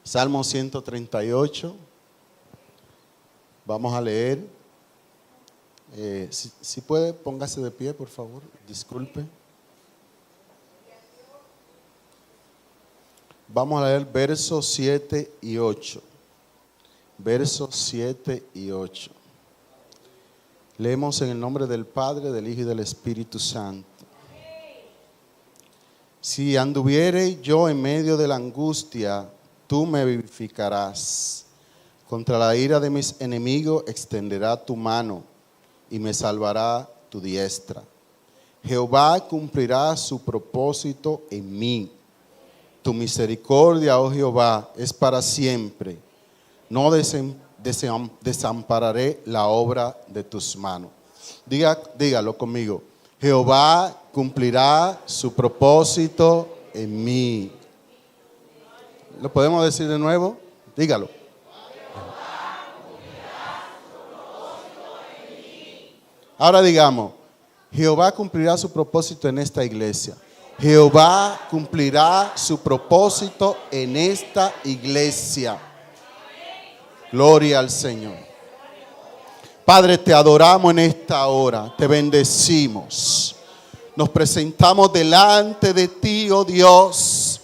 Salmo 138. Vamos a leer. Si puede, póngase de pie, por favor. Disculpe. Vamos a leer versos 7 y 8. Versos 7 y 8. Leemos en el nombre del Padre, del Hijo y del Espíritu Santo. Si anduviere yo en medio de la angustia, tú me vivificarás. Contra la ira de mis enemigos extenderá tu mano y me salvará tu diestra. Jehová cumplirá su propósito en mí. Tu misericordia, oh Jehová, es para siempre. No desampararé la obra de tus manos. Dígalo conmigo. Jehová cumplirá su propósito en mí. ¿Lo podemos decir de nuevo? Dígalo. Ahora digamos, Jehová cumplirá su propósito en esta iglesia. Jehová cumplirá su propósito en esta iglesia. Gloria al Señor. Padre, te adoramos en esta hora, te bendecimos. Nos presentamos delante de ti, oh Dios.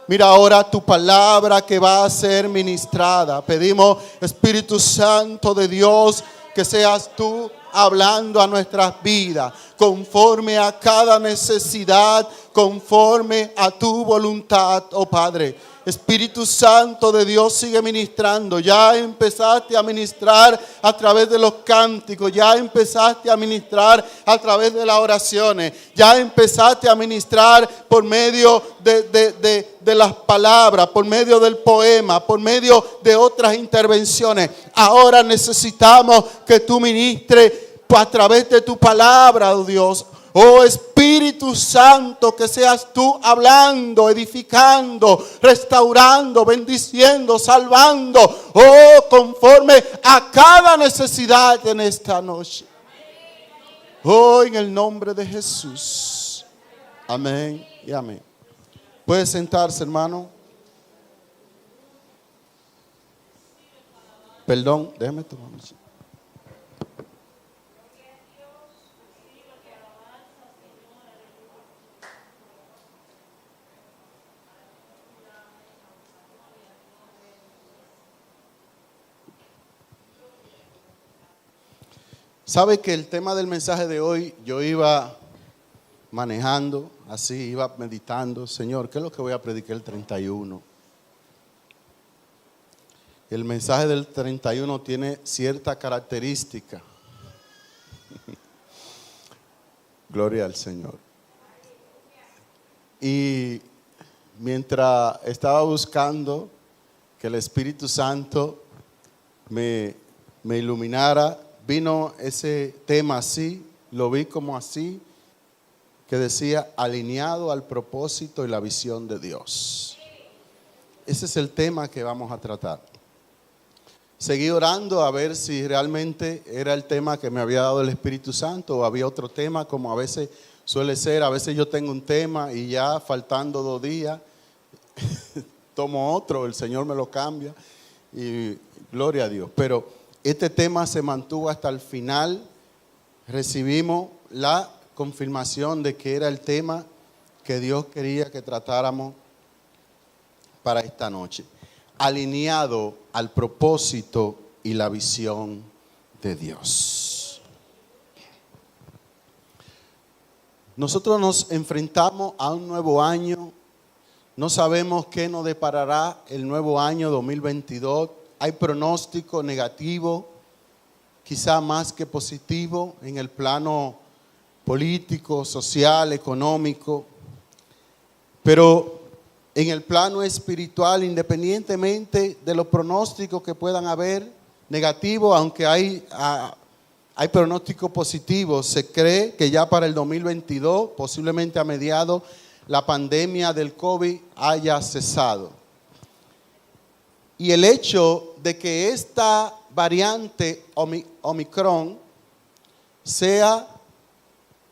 Mira ahora tu palabra que va a ser ministrada. Pedimos, Espíritu Santo de Dios, que seas tú hablando a nuestras vidas, conforme a cada necesidad, conforme a tu voluntad, oh Padre. Espíritu Santo de Dios, sigue ministrando. Ya empezaste a ministrar a través de los cánticos, ya empezaste a ministrar a través de las oraciones, ya empezaste a ministrar por medio de las palabras, por medio del poema, por medio de otras intervenciones. Ahora necesitamos que tú ministres a través de tu palabra, oh Dios. Oh Espíritu Santo, que seas tú hablando, edificando, restaurando, bendiciendo, salvando. Oh, conforme a cada necesidad en esta noche. Oh, en el nombre de Jesús. Amén y amén. Puede sentarse, hermano. Perdón, déjeme tomar un chico. Sabe que el tema del mensaje de hoy, yo iba manejando, así, iba meditando, Señor, ¿qué es lo que voy a predicar el 31? El mensaje del 31 tiene cierta característica. Gloria al Señor. Y mientras estaba buscando que el Espíritu Santo me iluminara, vino ese tema así, lo vi como así, que decía alineado al propósito y la visión de Dios. Ese es el tema que vamos a tratar. Seguí orando a ver si realmente era el tema que me había dado el Espíritu Santo o había otro tema, como a veces suele ser. A veces yo tengo un tema y ya faltando 2 días tomo otro, el Señor me lo cambia y gloria a Dios. Pero este tema se mantuvo hasta el final. Recibimos la confirmación de que era el tema que Dios quería que tratáramos para esta noche. Alineado al propósito y la visión de Dios. Nosotros nos enfrentamos a un nuevo año. No sabemos qué nos deparará el nuevo año 2022. Hay pronóstico negativo, quizá más que positivo en el plano político, social, económico. Pero en el plano espiritual, independientemente de los pronósticos que puedan haber negativos, aunque hay pronósticos positivos, se cree que ya para el 2022, posiblemente a mediados, la pandemia del COVID haya cesado. Y el hecho de que esta variante Omicron sea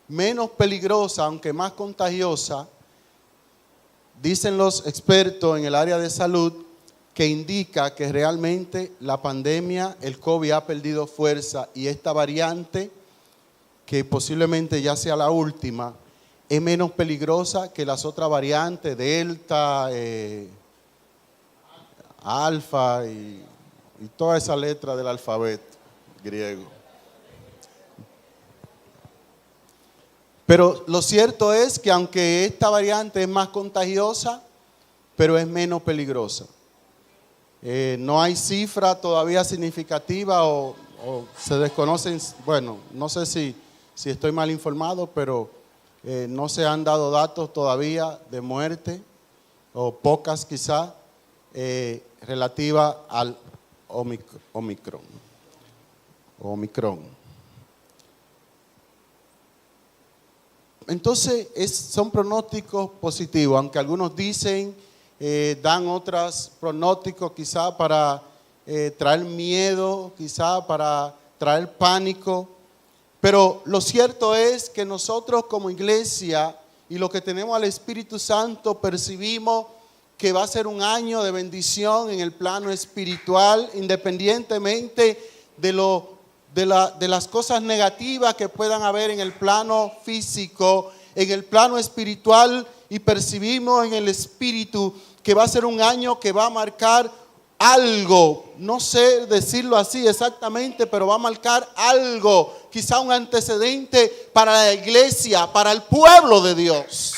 menos peligrosa, aunque más contagiosa, dicen los expertos en el área de salud, que indica que realmente la pandemia, el COVID ha perdido fuerza y esta variante, que posiblemente ya sea la última, es menos peligrosa que las otras variantes, Delta, Alfa y toda esa letra del alfabeto griego. Pero lo cierto es que aunque esta variante es más contagiosa, pero es menos peligrosa. No hay cifra todavía significativa o se desconocen, bueno, no sé si estoy mal informado, pero no se han dado datos todavía de muerte, o pocas quizá, relativa al Omicron. Entonces son pronósticos positivos, aunque algunos dicen, dan otros pronósticos quizá para traer miedo, quizá para traer pánico. Pero lo cierto es que nosotros como iglesia y los que tenemos al Espíritu Santo percibimos que va a ser un año de bendición en el plano espiritual, independientemente de las cosas negativas que puedan haber en el plano físico, en el plano espiritual, y percibimos en el Espíritu que va a ser un año que va a marcar algo, no sé decirlo así exactamente, pero va a marcar algo, quizá un antecedente para la iglesia, para el pueblo de Dios.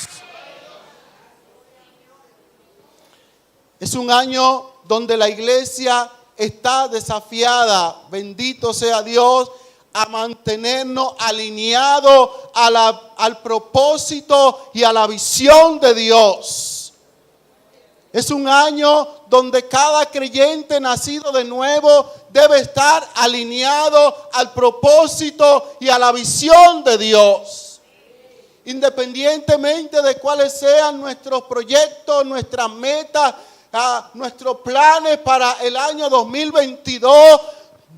Es un año donde la iglesia está desafiada, bendito sea Dios, a mantenernos alineados al propósito y a la visión de Dios. Es un año donde cada creyente nacido de nuevo debe estar alineado al propósito y a la visión de Dios. Independientemente de cuáles sean nuestros proyectos, nuestras metas, nuestros planes para el año 2022,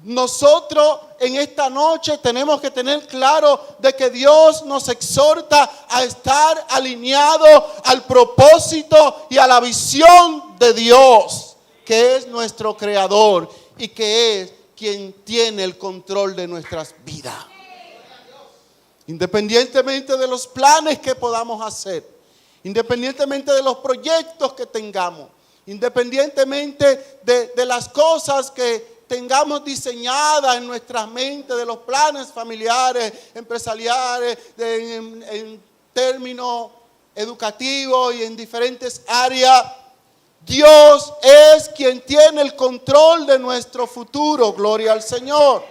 nosotros en esta noche tenemos que tener claro de que Dios nos exhorta a estar alineados al propósito y a la visión de Dios, que es nuestro creador y que es quien tiene el control de nuestras vidas. Independientemente de los planes que podamos hacer, independientemente de los proyectos que tengamos, independientemente de las cosas que tengamos diseñadas en nuestras mentes, de los planes familiares, empresariales, en términos educativos y en diferentes áreas, Dios es quien tiene el control de nuestro futuro. Gloria al Señor.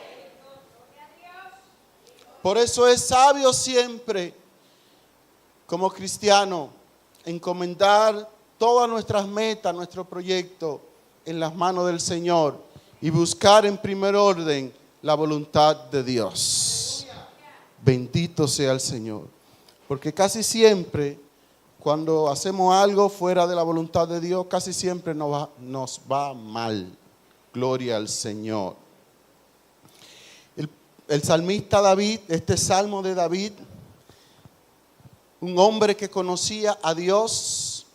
Por eso es sabio siempre, como cristiano, encomendar todas nuestras metas, nuestro proyecto en las manos del Señor y buscar en primer orden la voluntad de Dios. Bendito sea el Señor. Porque casi siempre, cuando hacemos algo fuera de la voluntad de Dios, casi siempre nos va mal. Gloria al Señor. El salmista David, este salmo de David, un hombre que conocía a Dios,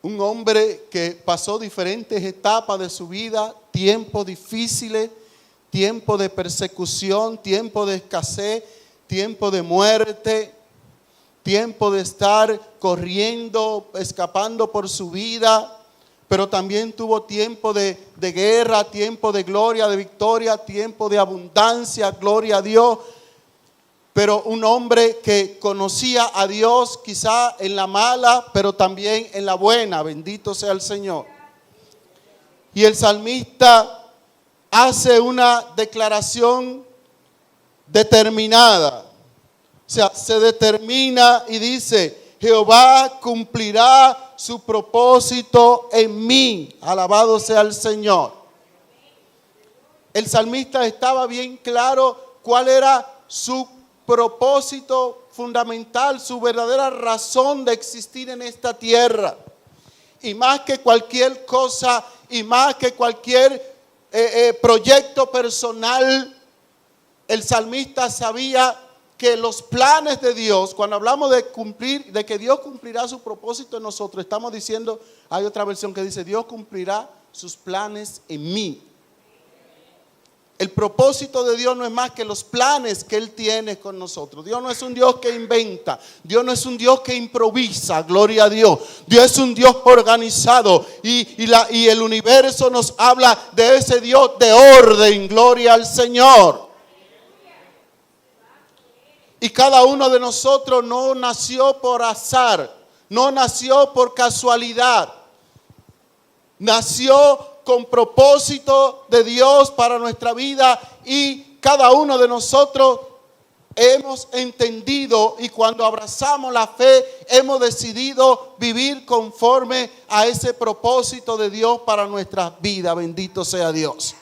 un hombre que pasó diferentes etapas de su vida, tiempos difíciles, tiempos de persecución, tiempos de escasez, tiempos de muerte, tiempo de estar corriendo, escapando por su vida, pero también tuvo tiempo de guerra, tiempo de gloria, de victoria, tiempo de abundancia, gloria a Dios. Pero un hombre que conocía a Dios quizá en la mala, pero también en la buena, bendito sea el Señor. Y el salmista hace una declaración determinada. O sea, se determina y dice, Jehová cumplirá su propósito en mí. Alabado sea el Señor. El salmista estaba bien claro cuál era su propósito fundamental, su verdadera razón de existir en esta tierra. Y más que cualquier cosa, y más que cualquier proyecto personal, el salmista sabía que los planes de Dios, cuando hablamos de cumplir, de que Dios cumplirá su propósito en nosotros, estamos diciendo, hay otra versión que dice, Dios cumplirá sus planes en mí. El propósito de Dios no es más que los planes que Él tiene con nosotros. Dios no es un Dios que inventa. Dios no es un Dios que improvisa. Gloria a Dios. Dios es un Dios organizado. Y el universo nos habla de ese Dios de orden. Gloria al Señor. Y cada uno de nosotros no nació por azar. No nació por casualidad. Nació con propósito de Dios para nuestra vida y cada uno de nosotros hemos entendido y cuando abrazamos la fe hemos decidido vivir conforme a ese propósito de Dios para nuestra vida. Bendito sea Dios.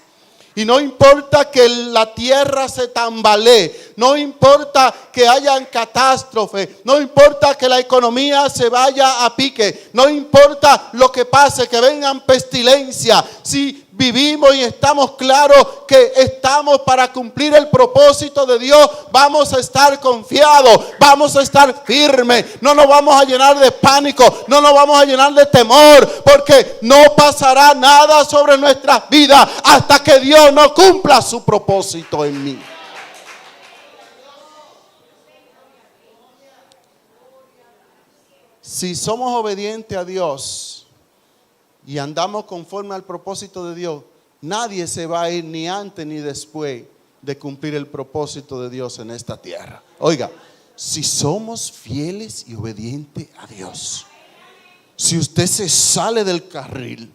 Y no importa que la tierra se tambalee, no importa que hayan catástrofes, no importa que la economía se vaya a pique, no importa lo que pase, que vengan pestilencia, si vivimos y estamos claros que estamos para cumplir el propósito de Dios, vamos a estar confiados, vamos a estar firmes, no nos vamos a llenar de pánico, no nos vamos a llenar de temor, porque no pasará nada sobre nuestras vidas hasta que Dios no cumpla su propósito en mí. Si somos obedientes a Dios y andamos conforme al propósito de Dios, nadie se va a ir ni antes ni después de cumplir el propósito de Dios en esta tierra. Oiga, si somos fieles y obedientes a Dios, si usted se sale del carril,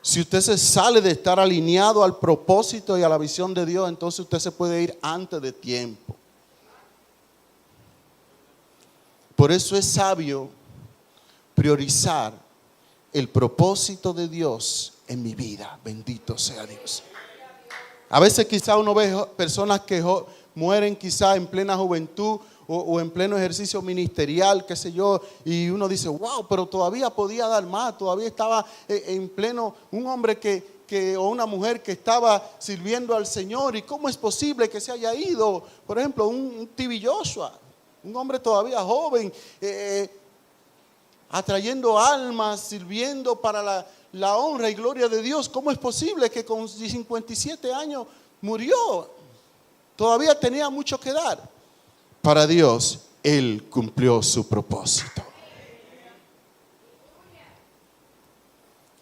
si usted se sale de estar alineado al propósito y a la visión de Dios, entonces usted se puede ir antes de tiempo. Por eso es sabio priorizar el propósito de Dios en mi vida. Bendito sea Dios. A veces quizá uno ve personas que mueren quizá en plena juventud o en pleno ejercicio ministerial, qué sé yo, y uno dice, wow, pero todavía podía dar más, todavía estaba en pleno, un hombre o una mujer que estaba sirviendo al Señor, y cómo es posible que se haya ido, por ejemplo, un T.B. Joshua, un hombre todavía joven, atrayendo almas, sirviendo para la honra y gloria de Dios. ¿Cómo es posible que con 57 años murió? Todavía tenía mucho que dar. Para Dios, Él cumplió su propósito.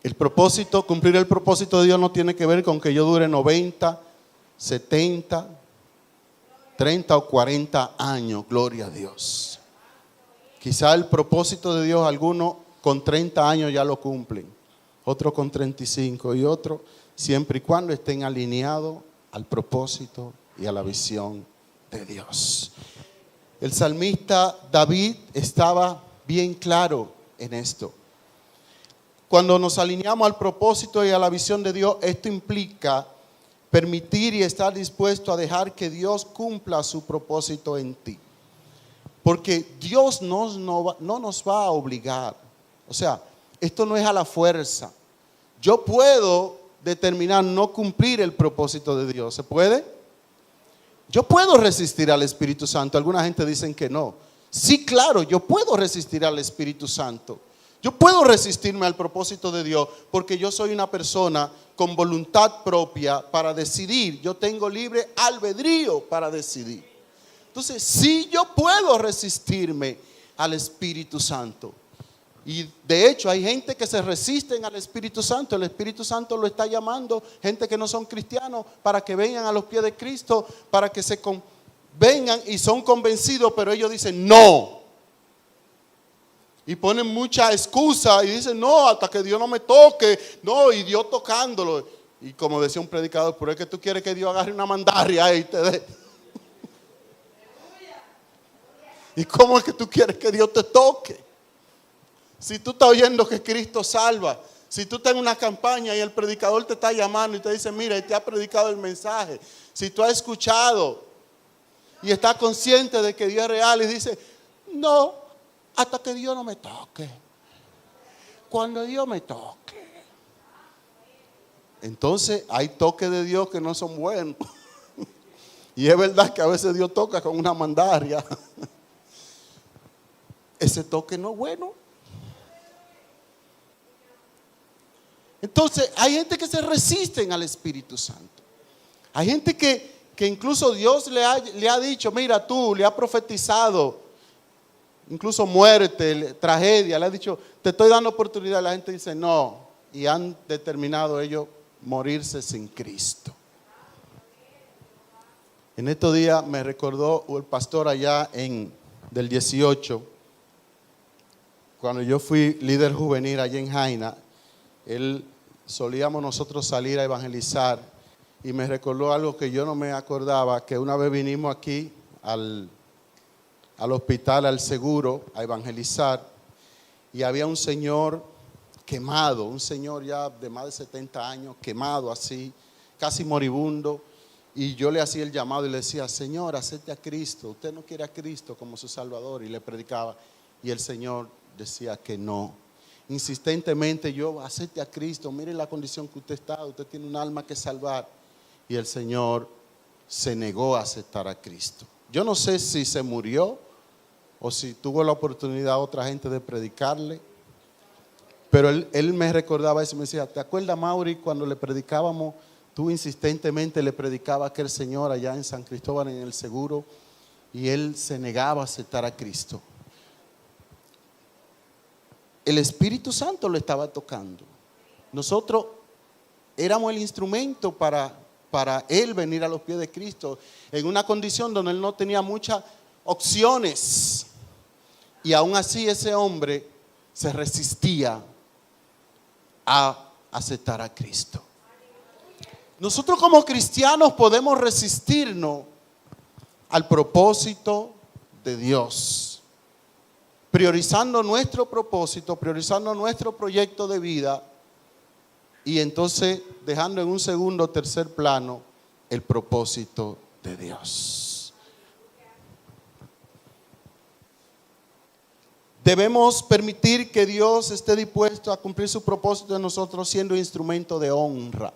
El propósito, cumplir el propósito de Dios no tiene que ver con que yo dure 90, 70, 30 o 40 años. Gloria a Dios. Quizá el propósito de Dios, algunos con 30 años ya lo cumplen, otros con 35 y otros siempre y cuando estén alineados al propósito y a la visión de Dios. El salmista David estaba bien claro en esto. Cuando nos alineamos al propósito y a la visión de Dios, esto implica permitir y estar dispuesto a dejar que Dios cumpla su propósito en ti. Porque Dios no nos va a obligar. O sea, esto no es a la fuerza. Yo puedo determinar no cumplir el propósito de Dios. ¿Se puede? Yo puedo resistir al Espíritu Santo. Alguna gente dice que no. Sí, claro, yo puedo resistir al Espíritu Santo. Yo puedo resistirme al propósito de Dios porque yo soy una persona con voluntad propia para decidir. Yo tengo libre albedrío para decidir. Entonces, sí, yo puedo resistirme al Espíritu Santo. Y de hecho hay gente que se resisten al Espíritu Santo. El Espíritu Santo lo está llamando, gente que no son cristianos, para que vengan a los pies de Cristo, para que vengan y son convencidos, pero ellos dicen no. Y ponen mucha excusa y dicen no, hasta que Dios no me toque, no, y Dios tocándolo. Y como decía un predicador, pero es que tú quieres que Dios agarre una mandarria y te dé. ¿Y cómo es que tú quieres que Dios te toque? Si tú estás oyendo que Cristo salva, si tú estás en una campaña y el predicador te está llamando y te dice, mira, y te ha predicado el mensaje, si tú has escuchado y estás consciente de que Dios es real y dice, no, hasta que Dios no me toque, cuando Dios me toque. Entonces hay toques de Dios que no son buenos Y es verdad que a veces Dios toca con una mandaria. Ese toque no es bueno. Entonces, hay gente que se resisten al Espíritu Santo. Hay gente que incluso Dios le ha dicho, mira tú, le ha profetizado, incluso muerte, tragedia, le ha dicho, te estoy dando oportunidad. La gente dice no, y han determinado ellos morirse sin Cristo. En estos días me recordó el pastor allá del 18, cuando yo fui líder juvenil allá en Jaina. Solíamos nosotros salir a evangelizar y me recordó algo que yo no me acordaba, que una vez vinimos aquí al hospital, al seguro, a evangelizar, y había un señor quemado, un señor ya de más de 70 años, quemado así, casi moribundo, y yo le hacía el llamado y le decía, Señor, acepte a Cristo, usted no quiere a Cristo como su Salvador, y le predicaba, y el Señor decía que no. Insistentemente yo, acepte a Cristo, mire la condición que usted está, usted tiene un alma que salvar. Y el Señor se negó a aceptar a Cristo. Yo no sé si se murió o si tuvo la oportunidad a otra gente de predicarle, pero él me recordaba eso, me decía, ¿te acuerdas, Mauri, cuando le predicábamos, tú insistentemente le predicabas a aquel señor allá en San Cristóbal en el seguro, y él se negaba a aceptar a Cristo? El Espíritu Santo lo estaba tocando. Nosotros éramos el instrumento para él venir a los pies de Cristo en una condición donde él no tenía muchas opciones. Y aún así ese hombre se resistía a aceptar a Cristo. Nosotros como cristianos podemos resistirnos al propósito de Dios, priorizando nuestro propósito, priorizando nuestro proyecto de vida, y entonces dejando en un segundo o tercer plano el propósito de Dios. Debemos permitir que Dios esté dispuesto a cumplir su propósito en nosotros siendo instrumento de honra.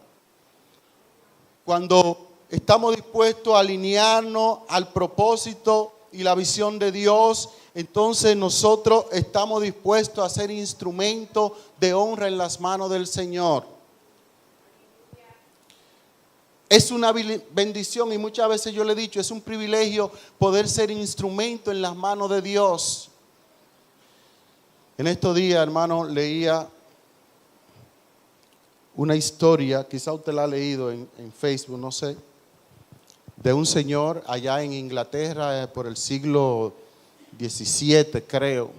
Cuando estamos dispuestos a alinearnos al propósito y la visión de Dios, entonces nosotros estamos dispuestos a ser instrumento de honra en las manos del Señor. Es una bendición, y muchas veces yo le he dicho, es un privilegio poder ser instrumento en las manos de Dios. En estos días, hermano, leía una historia, quizá usted la ha leído en Facebook, no sé, de un señor allá en Inglaterra por el siglo XVII, creo,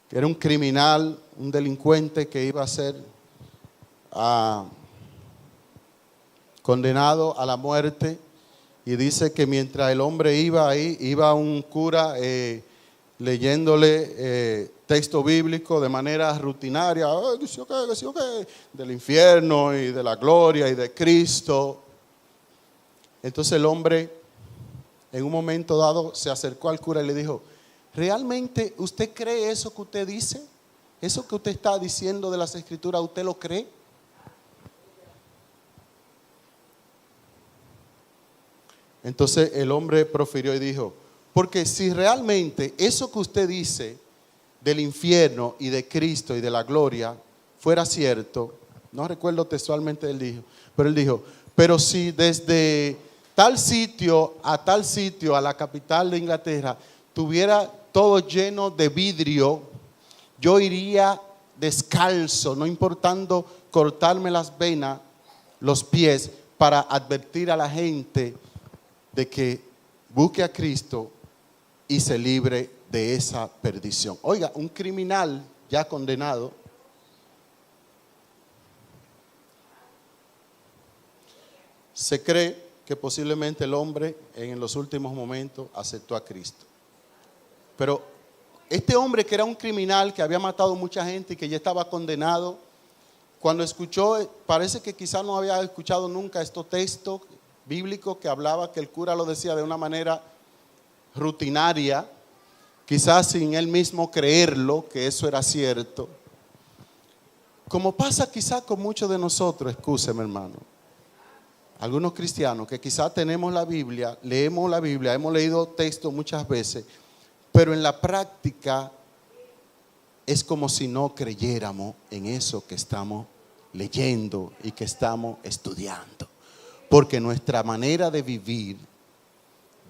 que era un criminal, un delincuente que iba a ser condenado a la muerte. Y dice que mientras el hombre iba ahí, iba un cura leyéndole texto bíblico de manera rutinaria, del infierno y de la gloria y de Cristo. Entonces el hombre en un momento dado se acercó al cura y le dijo, ¿realmente usted cree eso que usted dice? ¿Eso que usted está diciendo de las Escrituras, usted lo cree? Entonces el hombre profirió y dijo, porque si realmente eso que usted dice del infierno y de Cristo y de la gloria fuera cierto, no recuerdo textualmente él dijo, pero si desde tal sitio, a la capital de Inglaterra, tuviera todo lleno de vidrio, yo iría descalzo, no importando cortarme las venas, los pies, para advertir a la gente de que busque a Cristo y se libre de esa perdición. Oiga, un criminal ya condenado, se cree que posiblemente el hombre en los últimos momentos aceptó a Cristo. Pero este hombre, que era un criminal, que había matado mucha gente y que ya estaba condenado, cuando escuchó, parece que quizás no había escuchado nunca estos textos bíblicos que hablaba, que el cura lo decía de una manera rutinaria, quizás sin él mismo creerlo, que eso era cierto. Como pasa quizás con muchos de nosotros, escúcheme, hermano. algunos cristianos que quizás tenemos la Biblia, leemos la Biblia, hemos leído textos muchas veces, pero en la práctica es como si no creyéramos en eso que estamos leyendo y que estamos estudiando. Porque nuestra manera de vivir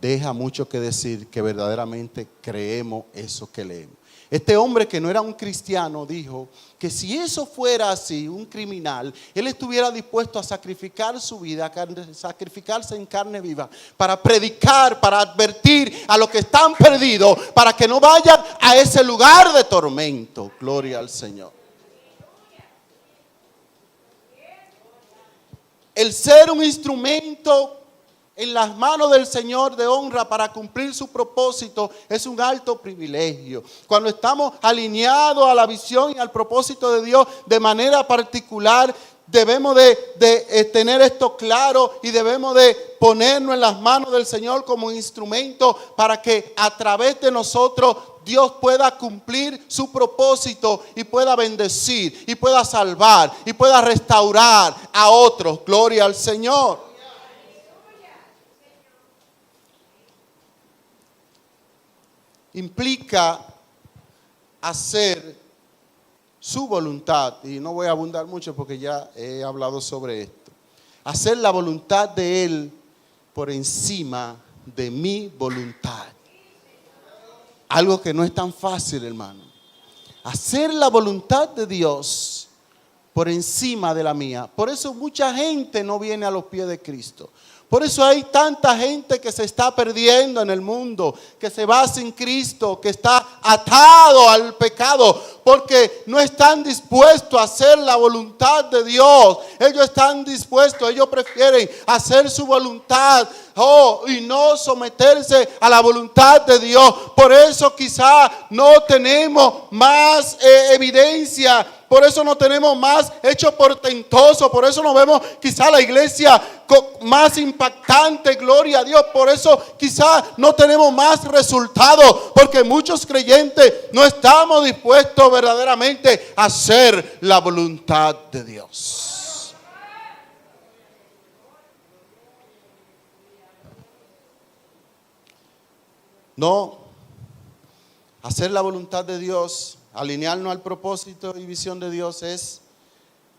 deja mucho que decir que verdaderamente creemos eso que leemos. Este hombre que no era un cristiano dijo que si eso fuera así, un criminal, él estuviera dispuesto a sacrificar su vida, a sacrificarse en carne viva, para predicar, para advertir a los que están perdidos, para que no vayan a ese lugar de tormento. Gloria al Señor. El ser un instrumento en las manos del Señor de honra para cumplir su propósito es un alto privilegio. Cuando estamos alineados a la visión y al propósito de Dios de manera particular, debemos de tener esto claro y debemos de ponernos en las manos del Señor como instrumento para que a través de nosotros Dios pueda cumplir su propósito y pueda bendecir y pueda salvar y pueda restaurar a otros. Gloria al Señor. Implica hacer su voluntad, y no voy a abundar mucho porque ya he hablado sobre esto. Hacer la voluntad de Él por encima de mi voluntad. Algo que no es tan fácil, hermano. Hacer la voluntad de Dios por encima de la mía. Por eso mucha gente no viene a los pies de Cristo. Por eso hay tanta gente que se está perdiendo en el mundo, que se va sin Cristo, que está atado al pecado, porque no están dispuestos a hacer la voluntad de Dios. Ellos están dispuestos, ellos prefieren hacer su voluntad y no someterse a la voluntad de Dios. Por eso quizá no tenemos más evidencia. Por eso no tenemos más hechos portentosos. Por eso no vemos quizá la iglesia más impactante, gloria a Dios. Por eso quizá no tenemos más resultados. Porque muchos creyentes no estamos dispuestos verdaderamente a hacer la voluntad de Dios. No, hacer la voluntad de Dios, alinearnos al propósito y visión de Dios es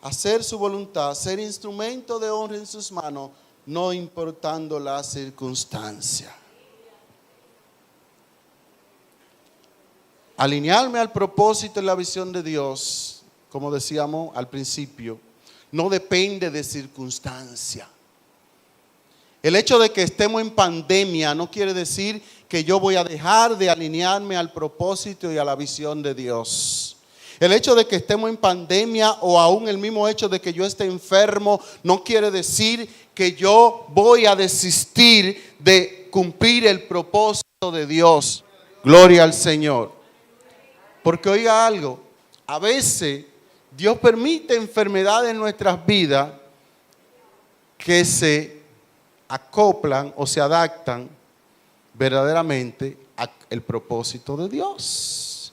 hacer su voluntad, ser instrumento de honra en sus manos, no importando la circunstancia. Alinearme al propósito y la visión de Dios, como decíamos al principio, no depende de circunstancia. El hecho de que estemos en pandemia no quiere decir que yo voy a dejar de alinearme al propósito y a la visión de Dios. El hecho de que estemos en pandemia o aún el mismo hecho de que yo esté enfermo no quiere decir que yo voy a desistir de cumplir el propósito de Dios. Gloria al Señor. Porque oiga algo, a veces Dios permite enfermedades en nuestras vidas que se acoplan o se adaptan verdaderamente al propósito de Dios.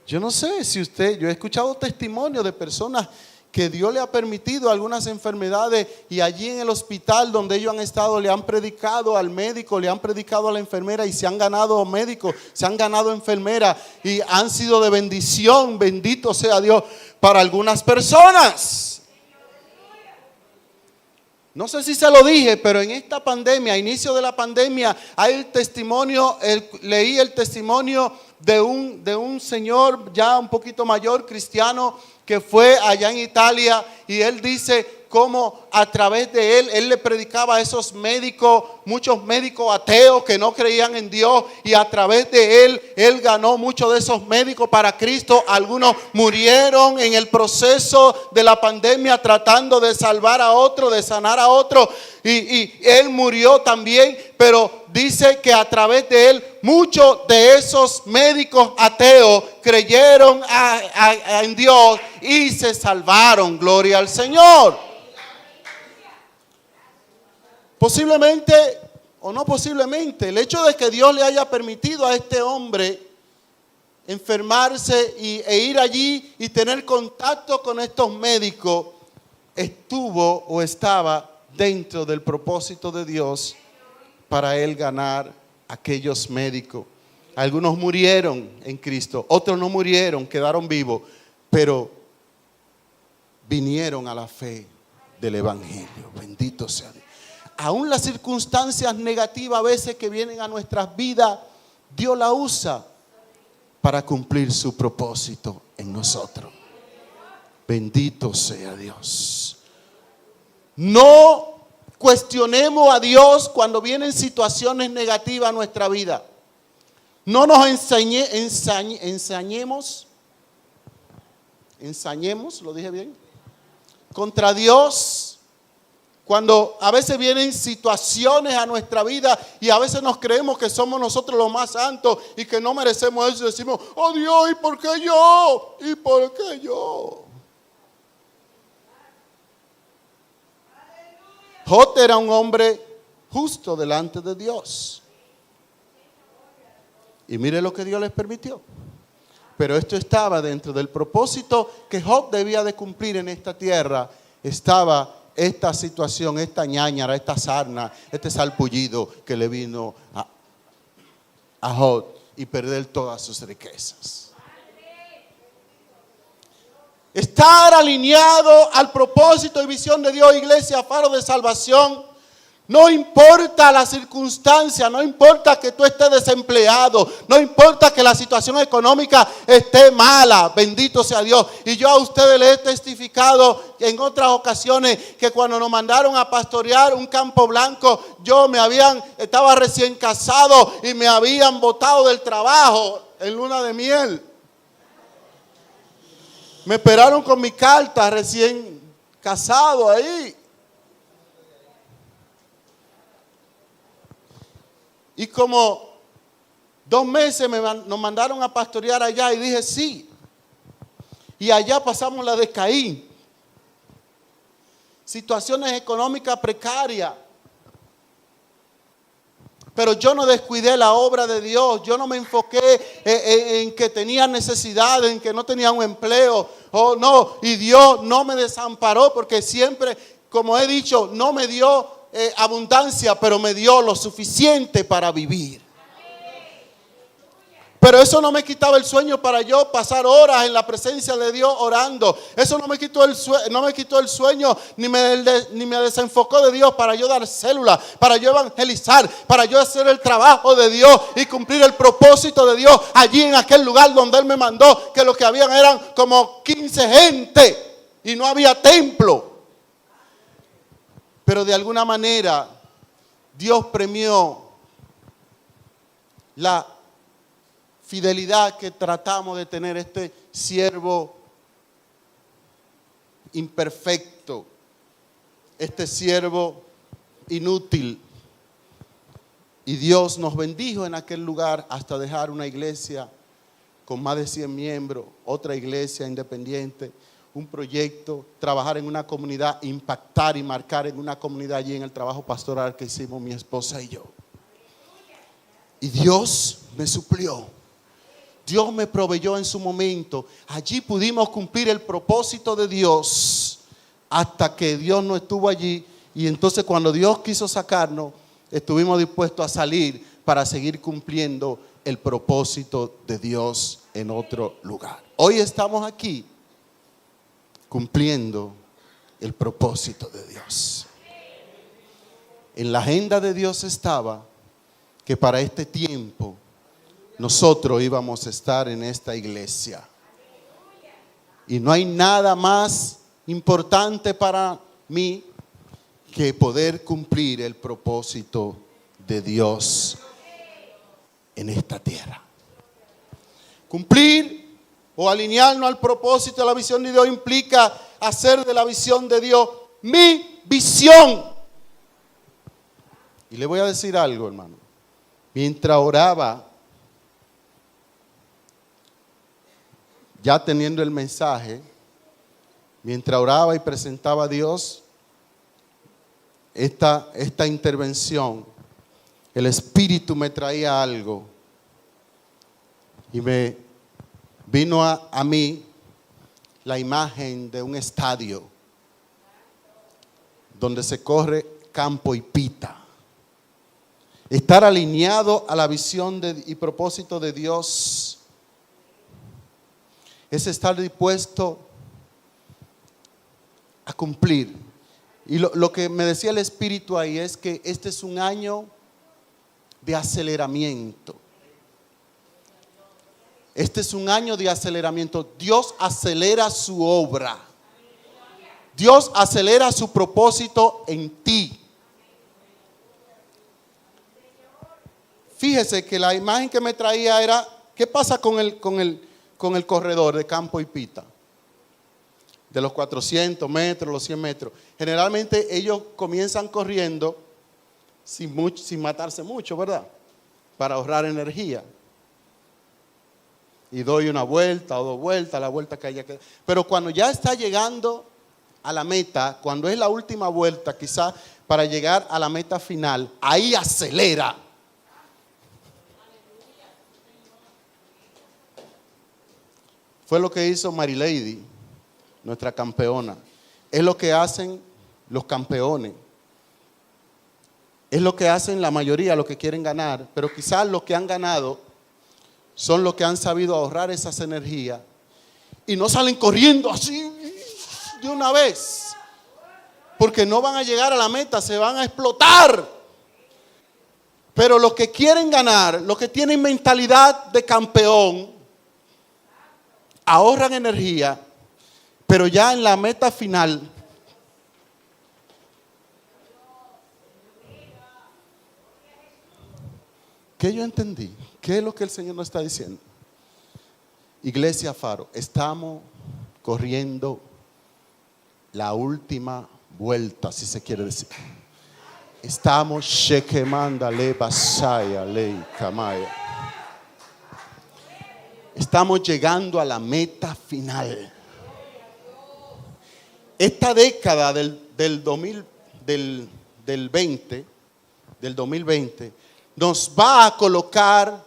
Yo no sé si yo he escuchado testimonios de personas que Dios le ha permitido algunas enfermedades y allí en el hospital donde ellos han estado le han predicado al médico, le han predicado a la enfermera y se han ganado médicos, se han ganado enfermeras y han sido de bendición, bendito sea Dios, para algunas personas. No sé si se lo dije, pero en esta pandemia, a inicio de la pandemia, hay el testimonio, leí el testimonio de un señor ya un poquito mayor, cristiano, que fue allá en Italia y él dice cómo a través de él le predicaba a esos médicos, muchos médicos ateos que no creían en Dios y a través de él ganó muchos de esos médicos para Cristo. Algunos murieron en el proceso de la pandemia tratando de salvar a otro, de sanar a otro y él murió también, pero dice que a través de él muchos de esos médicos ateos creyeron en Dios y se salvaron. Gloria al Señor. Posiblemente o no posiblemente, el hecho de que Dios le haya permitido a este hombre enfermarse e ir allí y tener contacto con estos médicos, estuvo o estaba dentro del propósito de Dios para él ganar aquellos médicos. Algunos murieron en Cristo, otros no murieron, quedaron vivos, pero vinieron a la fe del Evangelio. Bendito sea Dios. Aún las circunstancias negativas a veces que vienen a nuestras vidas, Dios la usa para cumplir su propósito en nosotros. Bendito sea Dios. No cuestionemos a Dios cuando vienen situaciones negativas a nuestra vida. No nos ensañemos, ¿lo dije bien? Contra Dios. Cuando a veces vienen situaciones a nuestra vida y a veces nos creemos que somos nosotros los más santos y que no merecemos eso y decimos, oh Dios, ¿y por qué yo? ¿Y por qué yo? Job era un hombre justo delante de Dios. Y mire lo que Dios les permitió. Pero esto estaba dentro del propósito que Job debía de cumplir en esta tierra. Estaba esta situación, esta ñáñara, esta sarna, este salpullido que le vino a Job y perder todas sus riquezas. Estar alineado al propósito y visión de Dios, iglesia, faro de salvación. No importa la circunstancia, no importa que tú estés desempleado, no importa que la situación económica esté mala, bendito sea Dios. Y yo a ustedes les he testificado en otras ocasiones que cuando nos mandaron a pastorear un campo blanco, estaba recién casado y me habían botado del trabajo en luna de miel. Me esperaron con mi carta recién casado ahí. Y como 2 meses nos mandaron a pastorear allá y dije sí. Y allá pasamos la de Caín. Situaciones económicas precarias. Pero yo no descuidé la obra de Dios. Yo no me enfoqué en que tenía necesidad, en que no tenía un empleo. Oh, no. Y Dios no me desamparó porque siempre, como he dicho, no me dio abundancia, pero me dio lo suficiente para vivir. Pero eso no me quitaba el sueño para yo pasar horas en la presencia de Dios orando. Eso no me quitó el sueño, ni me desenfocó de Dios para yo dar células, para yo evangelizar, para yo hacer el trabajo de Dios y cumplir el propósito de Dios allí en aquel lugar donde Él me mandó, que lo que habían eran como 15 gente y no había templo. Pero de alguna manera Dios premió la fidelidad que tratamos de tener este siervo imperfecto, este siervo inútil. Y Dios nos bendijo en aquel lugar hasta dejar una iglesia con más de 100 miembros, otra iglesia independiente, un proyecto, trabajar en una comunidad, impactar y marcar en una comunidad allí en el trabajo pastoral que hicimos mi esposa y yo. Y Dios me suplió. Dios me proveyó en su momento. Allí pudimos cumplir el propósito de Dios hasta que Dios no estuvo allí. Y entonces cuando Dios quiso sacarnos, estuvimos dispuestos a salir para seguir cumpliendo el propósito de Dios en otro lugar. Hoy estamos aquí cumpliendo el propósito de Dios. En la agenda de Dios estaba que para este tiempo nosotros íbamos a estar en esta iglesia. Y no hay nada más importante para mí que poder cumplir el propósito de Dios en esta tierra. Cumplir o alinearnos al propósito de la visión de Dios implica hacer de la visión de Dios mi visión. Y le voy a decir algo, hermano. Mientras oraba, ya teniendo el mensaje, mientras oraba y presentaba a Dios esta intervención, el Espíritu me traía algo y me vino a mí la imagen de un estadio donde se corre campo y pita. Estar alineado a la visión y propósito de Dios es estar dispuesto a cumplir. Y lo que me decía el Espíritu ahí es que este es un año de aceleramiento. Este es un año de aceleramiento. Dios acelera su obra. Dios acelera su propósito en ti. Fíjese que la imagen que me traía era, ¿qué pasa con el corredor de campo y pita? De los 400 metros, los 100 metros. Generalmente ellos comienzan corriendo sin matarse mucho, ¿verdad? Para ahorrar energía. Y doy una vuelta o dos vueltas, la vuelta que haya que. Pero cuando ya está llegando a la meta, cuando es la última vuelta, quizás para llegar a la meta final, ahí acelera. Fue lo que hizo Marilady, nuestra campeona. Es lo que hacen los campeones. Es lo que hacen la mayoría, los que quieren ganar. Pero quizás los que han ganado son los que han sabido ahorrar esas energías y no salen corriendo así de una vez, porque no van a llegar a la meta, se van a explotar. Pero los que quieren ganar, los que tienen mentalidad de campeón, ahorran energía, pero ya en la meta final ¿qué yo entendí? ¿Qué es lo que el Señor nos está diciendo? Iglesia Faro, estamos corriendo la última vuelta, si se quiere decir. Estamos shekemanda le basaya le kamaya. Estamos llegando a la meta final. Esta década del 2020 nos va a colocar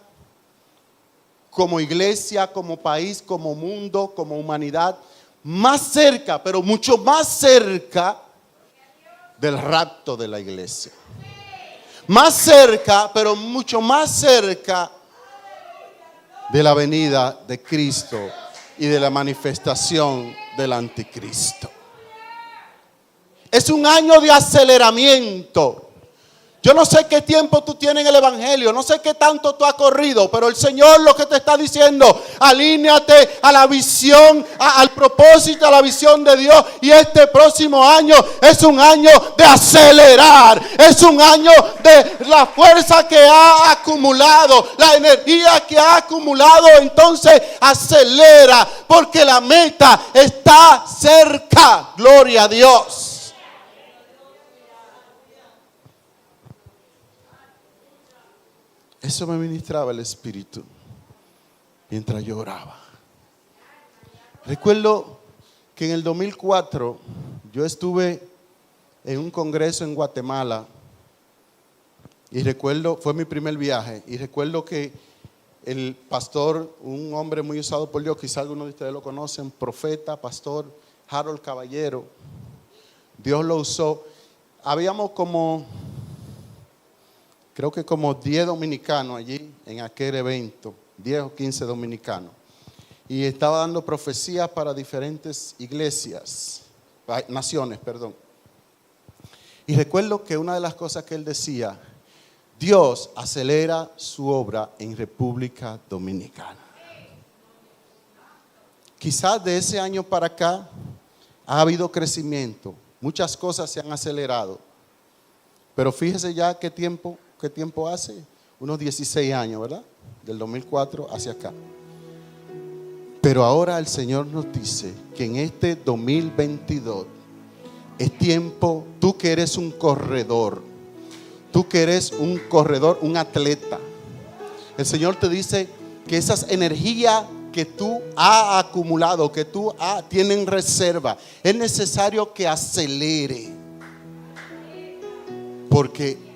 como iglesia, como país, como mundo, como humanidad, más cerca, pero mucho más cerca del rapto de la iglesia. Más cerca, pero mucho más cerca de la venida de Cristo y de la manifestación del anticristo. Es un año de aceleramiento. Yo no sé qué tiempo tú tienes en el evangelio, no sé qué tanto tú has corrido, pero el Señor lo que te está diciendo, alíñate a la visión, al propósito, a la visión de Dios. Y este próximo año es un año de acelerar, es un año de la fuerza que ha acumulado, la energía que ha acumulado. Entonces acelera, porque la meta está cerca. Gloria a Dios. Eso me ministraba el Espíritu mientras yo oraba. Recuerdo que en el 2004 yo estuve en un congreso en Guatemala y recuerdo, fue mi primer viaje, y recuerdo que el pastor, un hombre muy usado por Dios, quizá algunos de ustedes lo conocen, profeta, pastor Harold Caballero, Dios lo usó. Habíamos creo que como 10 dominicanos allí en aquel evento, 10 o 15 dominicanos. Y estaba dando profecías para diferentes iglesias, naciones, perdón. Y recuerdo que una de las cosas que él decía, Dios acelera su obra en República Dominicana. Quizás de ese año para acá ha habido crecimiento, muchas cosas se han acelerado. Pero fíjese ya qué tiempo hace, unos 16 años, ¿verdad? Del 2004 hacia acá. Pero ahora el Señor nos dice que en este 2022 es tiempo, tú que eres un corredor, un atleta. El Señor te dice que esas energías que tú has acumulado, que tú tienes en reserva, es necesario que acelere. Porque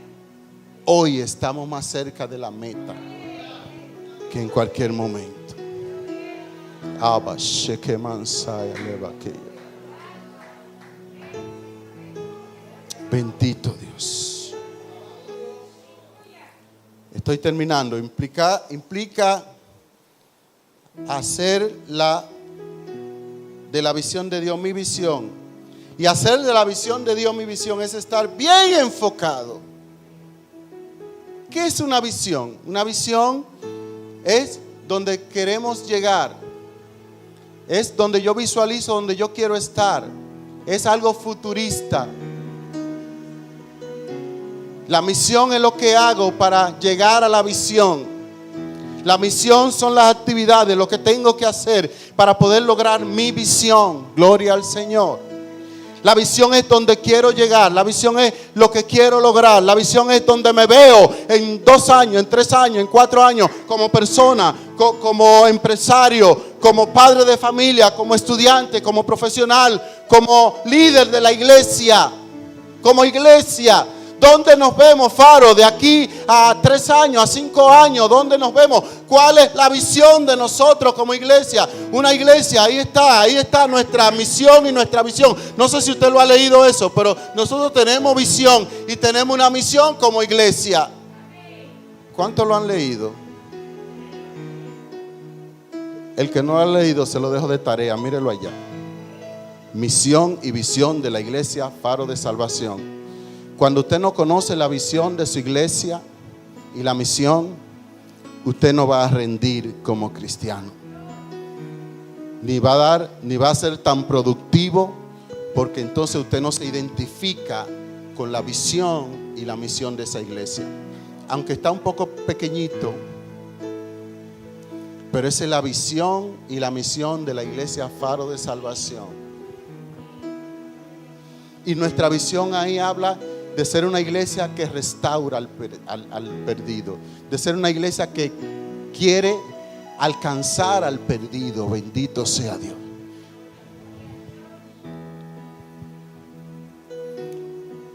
hoy estamos más cerca de la meta que en cualquier momento. Bendito Dios. Estoy terminando. Implica hacer de la visión de Dios mi visión. Y hacer de la visión de Dios mi visión es estar bien enfocado. ¿Qué es una visión? Una visión es donde queremos llegar. Es donde yo visualizo, donde yo quiero estar. Es algo futurista. La misión es lo que hago para llegar a la visión. La misión son las actividades, lo que tengo que hacer para poder lograr mi visión. Gloria al Señor. La visión es donde quiero llegar. La visión es lo que quiero lograr. La visión es donde me veo en 2 años, en 3 años, en 4 años, como persona, como empresario, como padre de familia, como estudiante, como profesional, como líder de la iglesia, como iglesia. ¿Dónde nos vemos, Faro? De aquí a 3 años, a 5 años, ¿dónde nos vemos? ¿Cuál es la visión de nosotros como iglesia? Una iglesia, ahí está nuestra misión y nuestra visión. No sé si usted lo ha leído eso, pero nosotros tenemos visión y tenemos una misión como iglesia. ¿Cuántos lo han leído? El que no lo ha leído se lo dejo de tarea, mírelo allá. Misión y visión de la iglesia Faro de Salvación. Cuando usted no conoce la visión de su iglesia y la misión, usted no va a rendir como cristiano. Ni va a ser tan productivo, porque entonces usted no se identifica con la visión y la misión de esa iglesia. Aunque está un poco pequeñito, pero esa es la visión y la misión de la iglesia Faro de Salvación. Y nuestra visión ahí habla de ser una iglesia que restaura al perdido, de ser una iglesia que quiere alcanzar al perdido. Bendito sea Dios.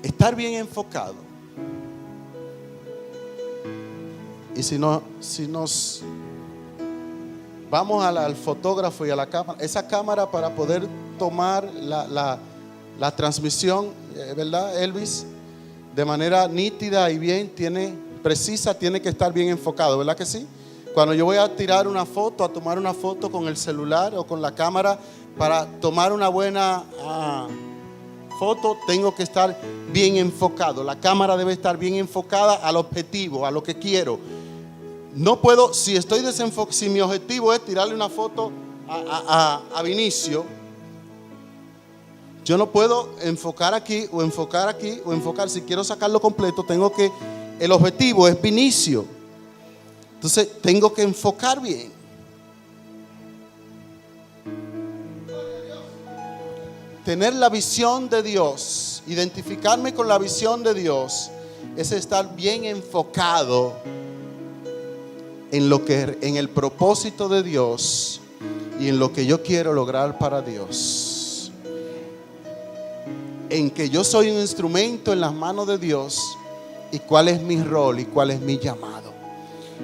Estar bien enfocado. Y si nos vamos al fotógrafo y a la cámara, esa cámara para poder tomar la transmisión, ¿verdad, Elvis? De manera nítida y bien, precisa, tiene que estar bien enfocado, ¿verdad que sí? Cuando yo voy a tirar una foto, a tomar una foto con el celular o con la cámara, para tomar una buena foto, tengo que estar bien enfocado. La cámara debe estar bien enfocada al objetivo, a lo que quiero. No puedo, si mi objetivo es tirarle una foto a Vinicio, yo no puedo enfocar aquí o enfocar aquí o enfocar. Si quiero sacarlo completo, el objetivo es Vinicio. Entonces tengo que enfocar bien. Tener la visión de Dios, identificarme con la visión de Dios, es estar bien enfocado en el propósito de Dios y en lo que yo quiero lograr para Dios. En que yo soy un instrumento en las manos de Dios y cuál es mi rol y cuál es mi llamado.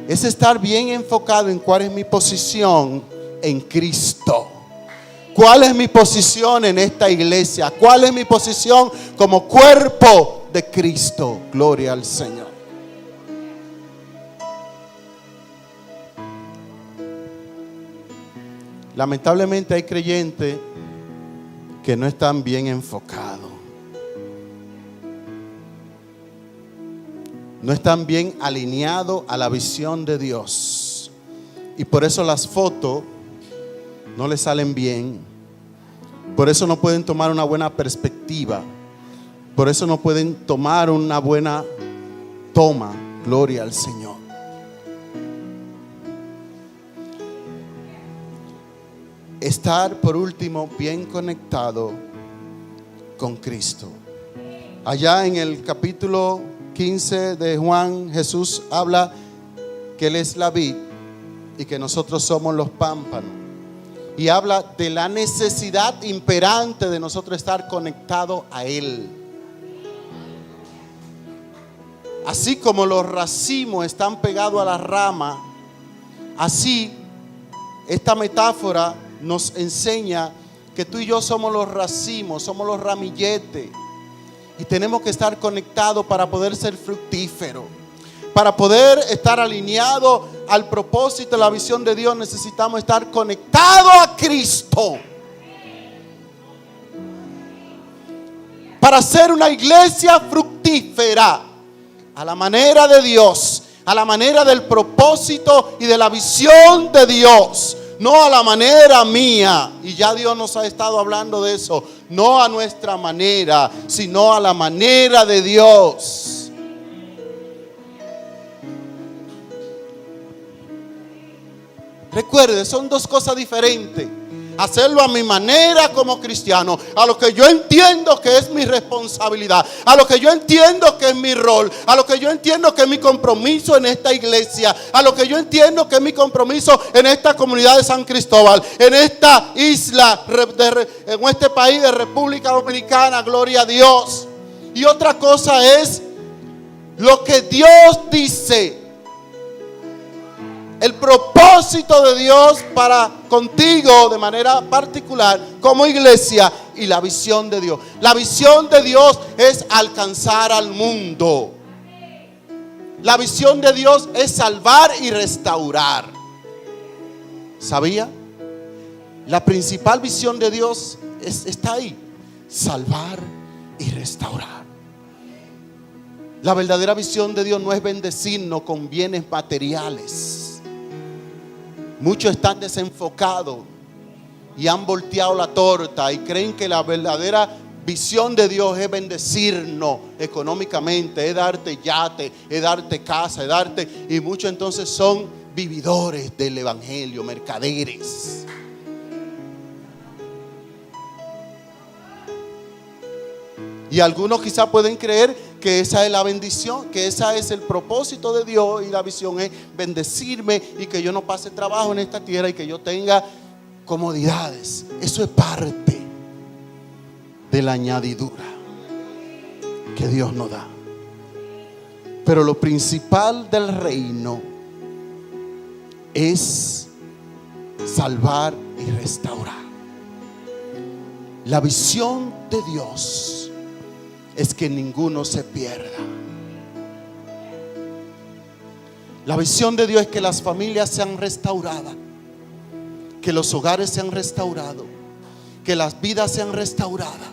Es estar bien enfocado en cuál es mi posición en Cristo. ¿Cuál es mi posición en esta iglesia? ¿Cuál es mi posición como cuerpo de Cristo? Gloria al Señor. Lamentablemente hay creyentes que no están bien enfocados. No están bien alineados a la visión de Dios. Y por eso las fotos no les salen bien. Por eso no pueden tomar una buena perspectiva. Por eso no pueden tomar una buena toma. Gloria al Señor. Estar, por último, bien conectado con Cristo. Allá en el capítulo 15 de Juan, Jesús habla que Él es la vid y que nosotros somos los pámpanos. Y habla de la necesidad imperante de nosotros estar conectados a Él. Así como los racimos están pegados a la rama, así esta metáfora nos enseña que tú y yo somos los racimos, somos los ramilletes. Y tenemos que estar conectados para poder ser fructíferos. Para poder estar alineados al propósito, la visión de Dios, necesitamos estar conectados a Cristo. Para ser una iglesia fructífera, a la manera de Dios, a la manera del propósito y de la visión de Dios. No a la manera mía. Y ya Dios nos ha estado hablando de eso. No a nuestra manera, sino a la manera de Dios. Recuerde, son dos cosas diferentes. Hacerlo a mi manera como cristiano, a lo que yo entiendo que es mi responsabilidad, a lo que yo entiendo que es mi rol, a lo que yo entiendo que es mi compromiso en esta iglesia, a lo que yo entiendo que es mi compromiso en esta comunidad de San Cristóbal, en esta isla, en este país de República Dominicana, gloria a Dios. Y otra cosa es lo que Dios dice. El propósito de Dios para contigo de manera particular como iglesia y la visión de Dios. La visión de Dios es alcanzar al mundo. La visión de Dios es salvar y restaurar. ¿Sabía? La principal visión de Dios está ahí. Salvar y restaurar. La verdadera visión de Dios no es bendecirnos con bienes materiales. Muchos están desenfocados y han volteado la torta y creen que la verdadera visión de Dios es bendecirnos económicamente, es darte yate, es darte casa, es darte... Y muchos entonces son vividores del evangelio, mercaderes. Y algunos quizás pueden creer que esa es la bendición, que esa es el propósito de Dios y la visión es bendecirme y que yo no pase trabajo en esta tierra y que yo tenga comodidades. Eso es parte de la añadidura que Dios nos da. Pero lo principal del reino es salvar y restaurar. La visión de Dios es que ninguno se pierda. La visión de Dios es que las familias sean restauradas, que los hogares sean restaurados, que las vidas sean restauradas,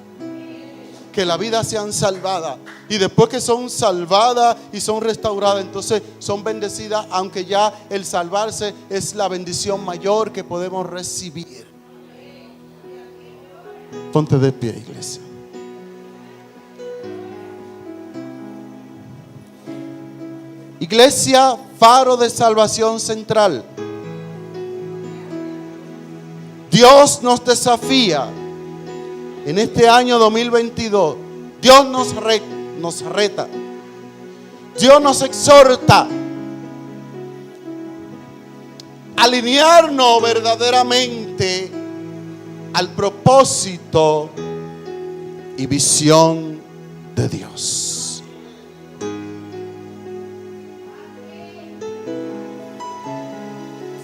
que la vida sean salvadas. Y después que son salvadas y son restauradas, entonces son bendecidas, aunque ya el salvarse es la bendición mayor que podemos recibir. Ponte de pie, iglesia. Iglesia Faro de Salvación Central. Dios nos desafía en este año 2022. Dios nos reta. Dios nos exhorta a alinearnos verdaderamente al propósito y visión de Dios.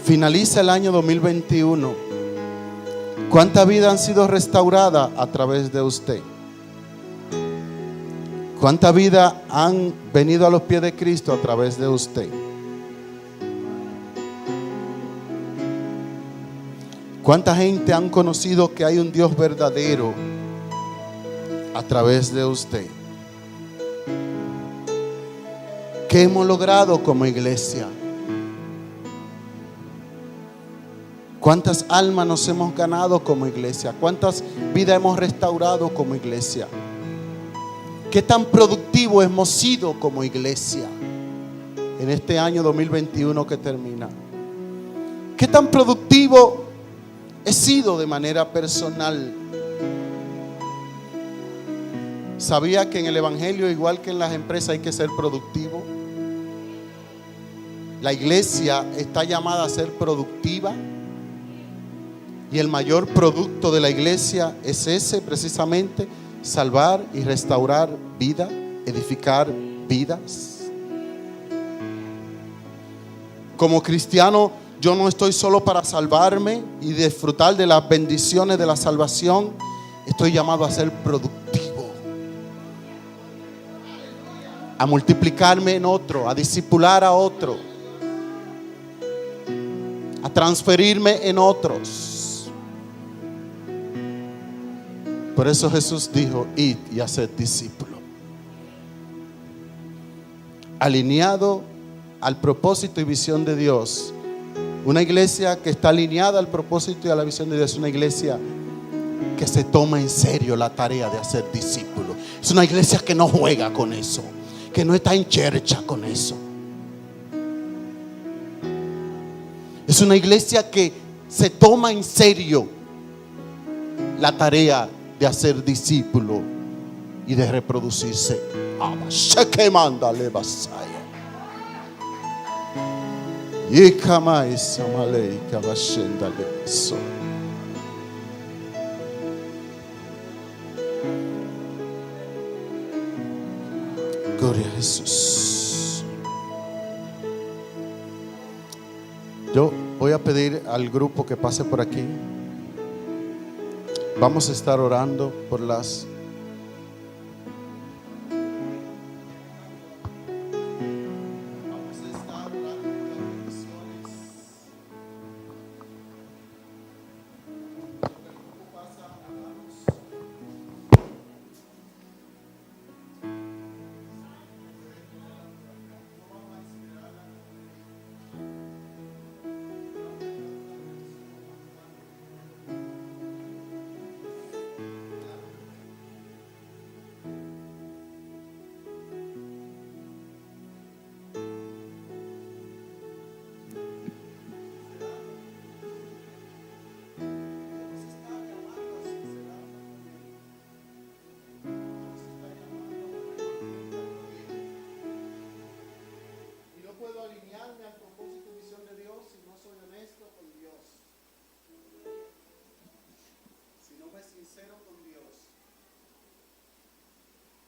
Finaliza el año 2021. ¿Cuántas vidas han sido restauradas a través de usted? ¿Cuántas vidas han venido a los pies de Cristo a través de usted? ¿Cuánta gente han conocido que hay un Dios verdadero a través de usted? ¿Qué hemos logrado como iglesia? ¿Cuántas almas nos hemos ganado como iglesia? ¿Cuántas vidas hemos restaurado como iglesia? ¿Qué tan productivo hemos sido como iglesia en este año 2021 que termina? ¿Qué tan productivo he sido de manera personal? ¿Sabía que en el evangelio, igual que en las empresas, hay que ser productivo? La iglesia está llamada a ser productiva. Y el mayor producto de la iglesia es ese, precisamente: salvar y restaurar vida, edificar vidas. Como cristiano, yo no estoy solo para salvarme y disfrutar de las bendiciones de la salvación. Estoy llamado a ser productivo. a multiplicarme en otro, a discipular a otro, a transferirme en otros. Por eso Jesús dijo: id y haced discípulos. Alineado al propósito y visión de Dios. Una iglesia que está alineada al propósito y a la visión de Dios es una iglesia que se toma en serio la tarea de hacer discípulos. Es una iglesia que no juega con eso, que no está en chercha con eso. Es una iglesia que se toma en serio la tarea de hacer discípulos y de reproducirse. Gloria a Jesús. Yo voy a pedir al grupo que pase por aquí. Vamos a estar orando por las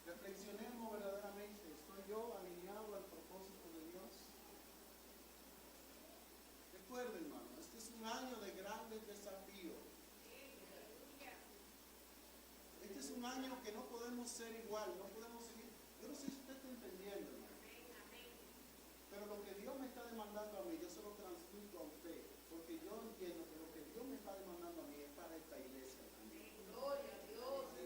reflexionemos verdaderamente. ¿Estoy yo alineado al propósito de Dios? Recuerden, hermano, este es un año de grandes desafíos. Este es un año que no podemos ser igual, no podemos seguir. Yo no sé si usted está entendiendo, hermano. Pero lo que Dios me está demandando a mí, yo se lo transmito a usted, porque yo entiendo que lo que Dios me está demandando a mí es para esta iglesia también. Gloria a Dios.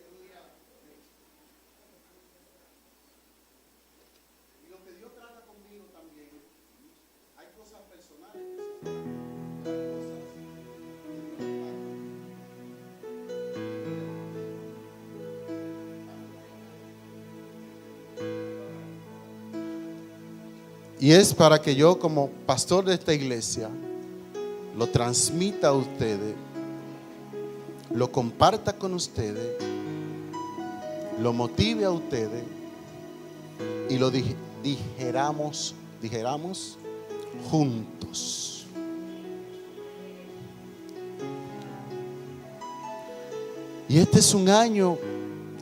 Y lo que Dios trata conmigo también, hay cosas personales que se hay cosas que Dios trata. Y es para que yo, como pastor de esta iglesia, lo transmita a ustedes, lo comparta con ustedes, lo motive a ustedes y lo dijéramos juntos. Y este es un año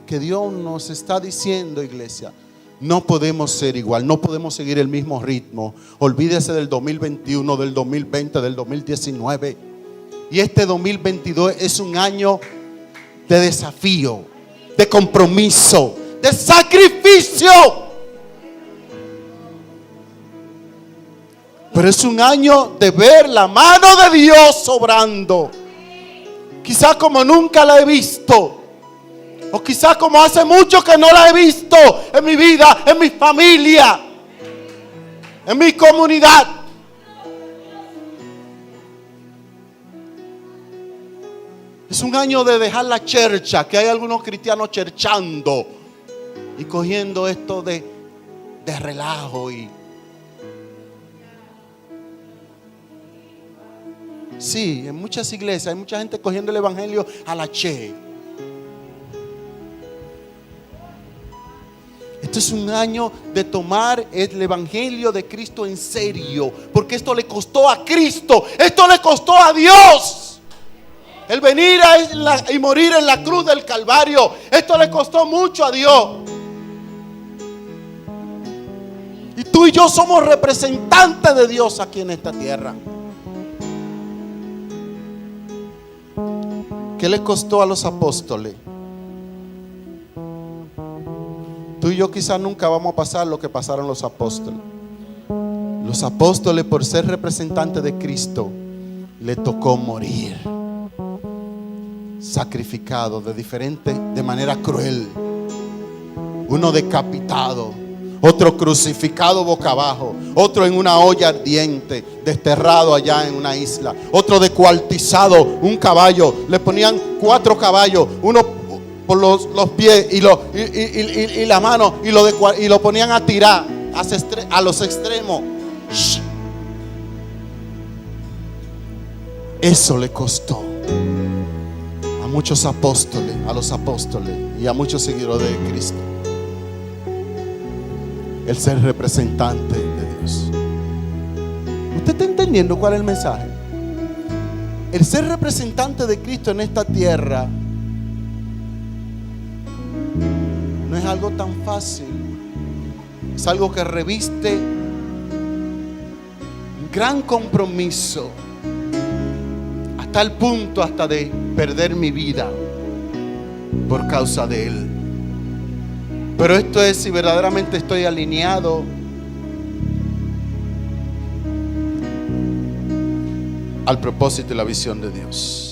que Dios nos está diciendo, iglesia: no podemos ser igual, no podemos seguir el mismo ritmo. Olvídese del 2021, del 2020, del 2019. Y este 2022 es un año de desafío, de compromiso, de sacrificio. Pero es un año de ver la mano de Dios obrando. Quizás como nunca la he visto. O quizás como hace mucho que no la he visto en mi vida, en mi familia, en mi comunidad. Es un año de dejar la chercha, que hay algunos cristianos cherchando y cogiendo esto de relajo. Sí, en muchas iglesias hay mucha gente cogiendo el evangelio a la che. Este es un año de tomar el evangelio de Cristo en serio, porque esto le costó a Cristo, esto le costó a Dios. El venir y morir en la cruz del Calvario, esto le costó mucho a Dios. Y tú y yo somos representantes de Dios aquí en esta tierra. ¿Qué le costó a los apóstoles? Tú y yo quizás nunca vamos a pasar lo que pasaron los apóstoles. Los apóstoles, por ser representantes de Cristo, le tocó morir, sacrificado de manera cruel. Uno decapitado, otro crucificado boca abajo, otro en una olla ardiente, desterrado allá en una isla, otro descuartizado, un caballo, le ponían 4 caballos, uno por los pies y la mano, y lo ponían a tirar a los extremos. Eso le costó a muchos apóstoles, a los apóstoles y a muchos seguidores de Cristo, el ser representante de Dios. ¿Usted está entendiendo cuál es el mensaje? El ser representante de Cristo en esta tierra no es algo tan fácil. Es algo que reviste un gran compromiso, hasta el punto de perder mi vida por causa de Él. Pero esto es si verdaderamente estoy alineado al propósito y la visión de Dios.